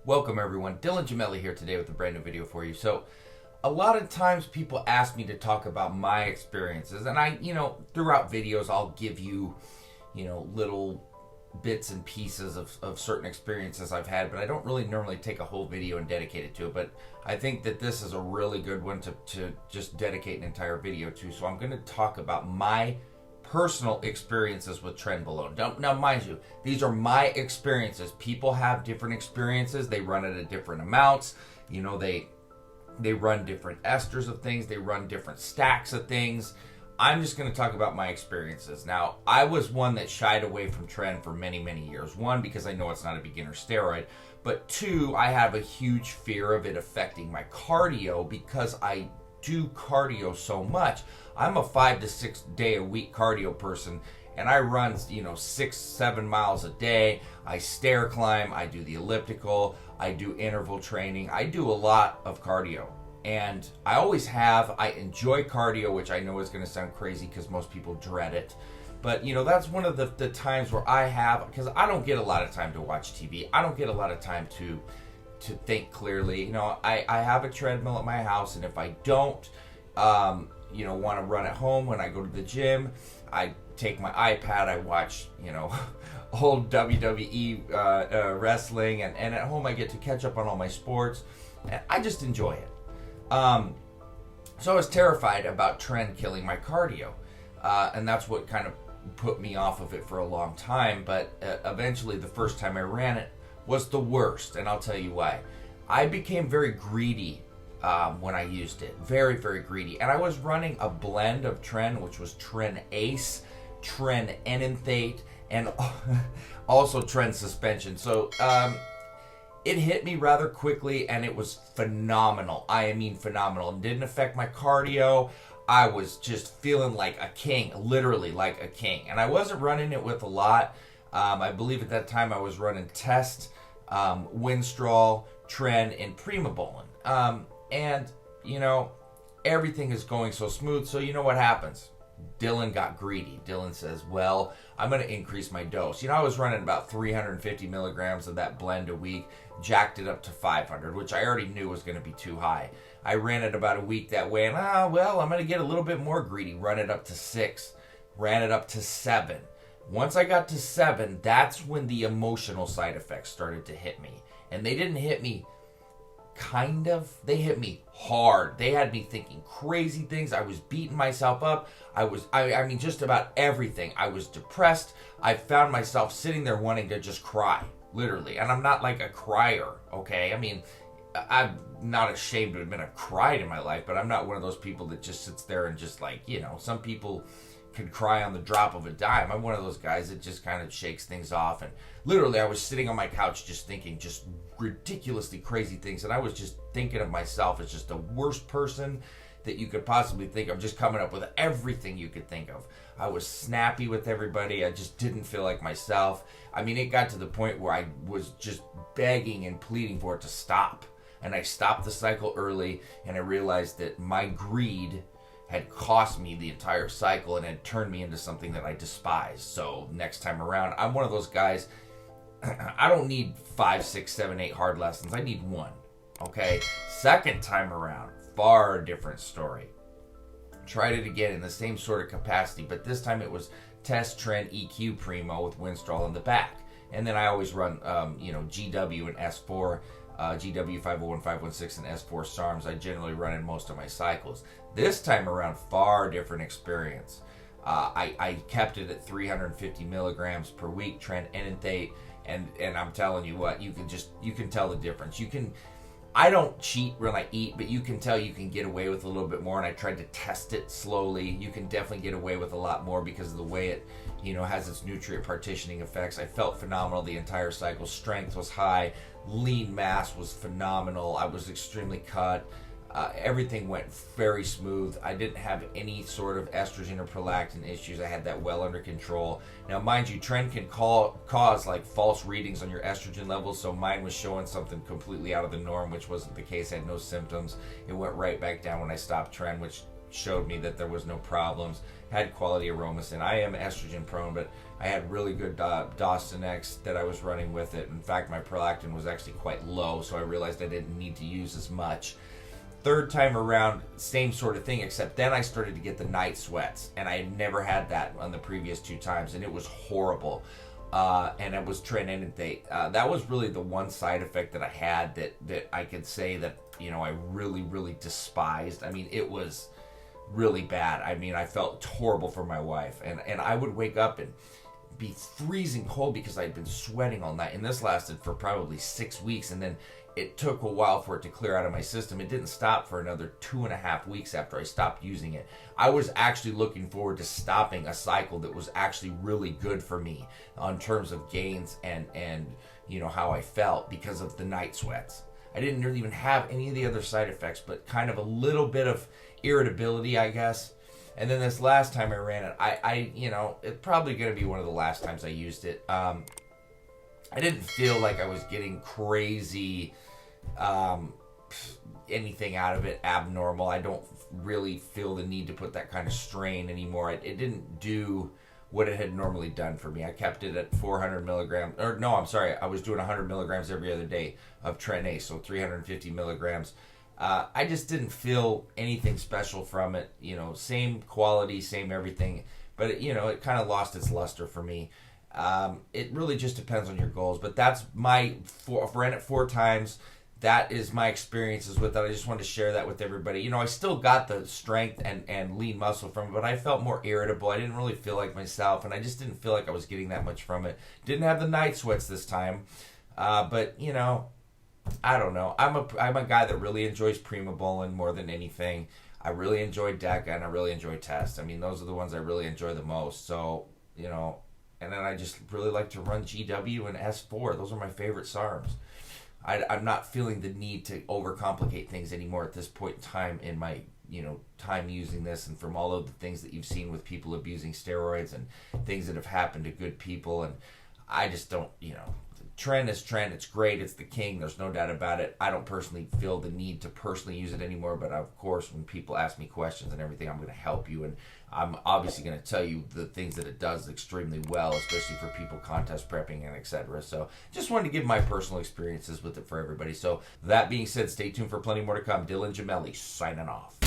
Welcome everyone, Dylan Gemelli here today with a brand new video for you. So a lot of times people ask me to talk about my experiences, and I, throughout videos I'll give you, little bits and pieces of certain experiences I've had, but I don't really normally take a whole video and dedicate it to it. But I think that this is a really good one to just dedicate an entire video to. So I'm going to talk about my personal experiences with Trenbolone. Now, mind you, these are my experiences. People have different experiences. They run it at different amounts. They run different esters of things. They run different stacks of things. I'm just going to talk about my experiences. Now, I was one that shied away from Tren for many, many years. One, because I know it's not a beginner steroid. But two, I have a huge fear of it affecting my cardio because I do cardio so much. I'm a 5 to 6 day a week cardio person, and I run 6-7 miles a day. I stair climb, I do the elliptical, I do interval training, I do a lot of cardio, and I always have. I enjoy cardio, which I know is going to sound crazy because most people dread it, but that's one of the times where I have, because I don't get a lot of time to watch TV. I don't get a lot of time to think clearly. I have a treadmill at my house, and if I don't want to run at home when I go to the gym, I take my iPad, I watch old WWE wrestling, and at home I get to catch up on all my sports, and I just enjoy it. So I was terrified about Tren killing my cardio, and that's what kind of put me off of it for a long time. But eventually, the first time I ran it was the worst, and I'll tell you why. I became very greedy when I used it. Very, very greedy. And I was running a blend of Tren, which was Tren Ace, Tren Enanthate, and also Tren Suspension. So it hit me rather quickly, and it was phenomenal. I mean phenomenal. It didn't affect my cardio. I was just feeling like a king, literally like a king. And I wasn't running it with a lot. I believe at that time I was running Test, Winstrol, Tren, and Primobolan. And everything is going so smooth. So what happens? Dylan got greedy. Dylan says, well, I'm going to increase my dose. I was running about 350 milligrams of that blend a week, jacked it up to 500, which I already knew was going to be too high. I ran it about a week that way, and I'm going to get a little bit more greedy. Run it up to 6, ran it up to 7. Once I got to 7, that's when the emotional side effects started to hit me. And they didn't hit me they hit me hard. They had me thinking crazy things. I was beating myself up. I mean, just about everything. I was depressed. I found myself sitting there wanting to just cry, literally. And I'm not like a crier, okay? I mean, I'm not ashamed to admit I've cried in my life, but I'm not one of those people that just sits there and just some people could cry on the drop of a dime. I'm one of those guys that just kind of shakes things off. And literally, I was sitting on my couch just thinking just ridiculously crazy things. And I was just thinking of myself as just the worst person that you could possibly think of, just coming up with everything you could think of. I was snappy with everybody. I just didn't feel like myself. I mean, it got to the point where I was just begging and pleading for it to stop. And I stopped the cycle early, and I realized that my greed had cost me the entire cycle and had turned me into something that I despise. So next time around, I'm one of those guys, I don't need 5, 6, 7, 8 hard lessons. I need 1. Okay? Second time around, far different story. Tried it again in the same sort of capacity, but this time it was Test, Tren, EQ, Primo with Winstrol in the back. And then I always run, GW and S4, GW 501, 516, and S4 SARMs. I generally run in most of my cycles. This time around, far different experience. I kept it at 350 milligrams per week, Tren Enanthate, and I'm telling you what, you can tell the difference. I don't cheat when I eat, but you can tell you can get away with a little bit more, and I tried to test it slowly. You can definitely get away with a lot more because of the way it, has its nutrient partitioning effects. I felt phenomenal the entire cycle. Strength was high. Lean mass was phenomenal. I was extremely cut. Everything went very smooth. I didn't have any sort of estrogen or prolactin issues. I had that well under control. Now, mind you, Tren can cause like false readings on your estrogen levels, so mine was showing something completely out of the norm, which wasn't the case. I had no symptoms. It went right back down when I stopped Tren, which showed me that there was no problems. Had quality aromas, and I am estrogen prone, but I had really good Dawson X that I was running with it. In fact, my prolactin was actually quite low, so I realized I didn't need to use as much. Third time around, same sort of thing, except then I started to get the night sweats, and I had never had that on the previous 2 times, and it was horrible. And it was Trenbolone. That was really the one side effect that I had that I could say that, you know, I really, really despised. I mean, it was really bad. I mean, I felt horrible for my wife, and I would wake up and be freezing cold because I'd been sweating all night, and this lasted for probably 6 weeks, and then it took a while for it to clear out of my system. It didn't stop for another 2.5 weeks after I stopped using it. I was actually looking forward to stopping a cycle that was actually really good for me on terms of gains and you know, how I felt because of the night sweats. I didn't really even have any of the other side effects, but kind of a little bit of irritability, I guess. And then this last time I ran it, I you know, it's probably going to be one of the last times I used it. I didn't feel like I was getting crazy anything out of it abnormal. I don't really feel the need to put that kind of strain anymore. It didn't do what it had normally done for me. I kept it at 400 milligrams, or no, I'm sorry, I was doing 100 milligrams every other day of Trenbolone, so 350 milligrams. I just didn't feel anything special from it. You know, same quality, same everything, but it, you know, it kind of lost its luster for me. It really just depends on your goals, but that's my I've ran it 4 times. That is my experiences with it. I just wanted to share that with everybody. You know, I still got the strength and lean muscle from it, but I felt more irritable. I didn't really feel like myself, and I just didn't feel like I was getting that much from it. Didn't have the night sweats this time, but you know, I don't know. I'm a guy that really enjoys Primobolan more than anything. I really enjoy DECA, and I really enjoy Test. I mean, those are the ones I really enjoy the most. So, you know, and then I just really like to run GW and S4. Those are my favorite SARMs. I'm not feeling the need to overcomplicate things anymore at this point in time in my, you know, time using this, and from all of the things that you've seen with people abusing steroids and things that have happened to good people. And I just don't, you know, Tren is Tren. It's great. It's the king. There's no doubt about it. I don't personally feel the need to personally use it anymore, but of course, when people ask me questions and everything, I'm going to help you, and I'm obviously going to tell you the things that it does extremely well, especially for people contest prepping and etc. So just wanted to give my personal experiences with it for everybody. So that being said, stay tuned for plenty more to come. Dylan Gemelli signing off.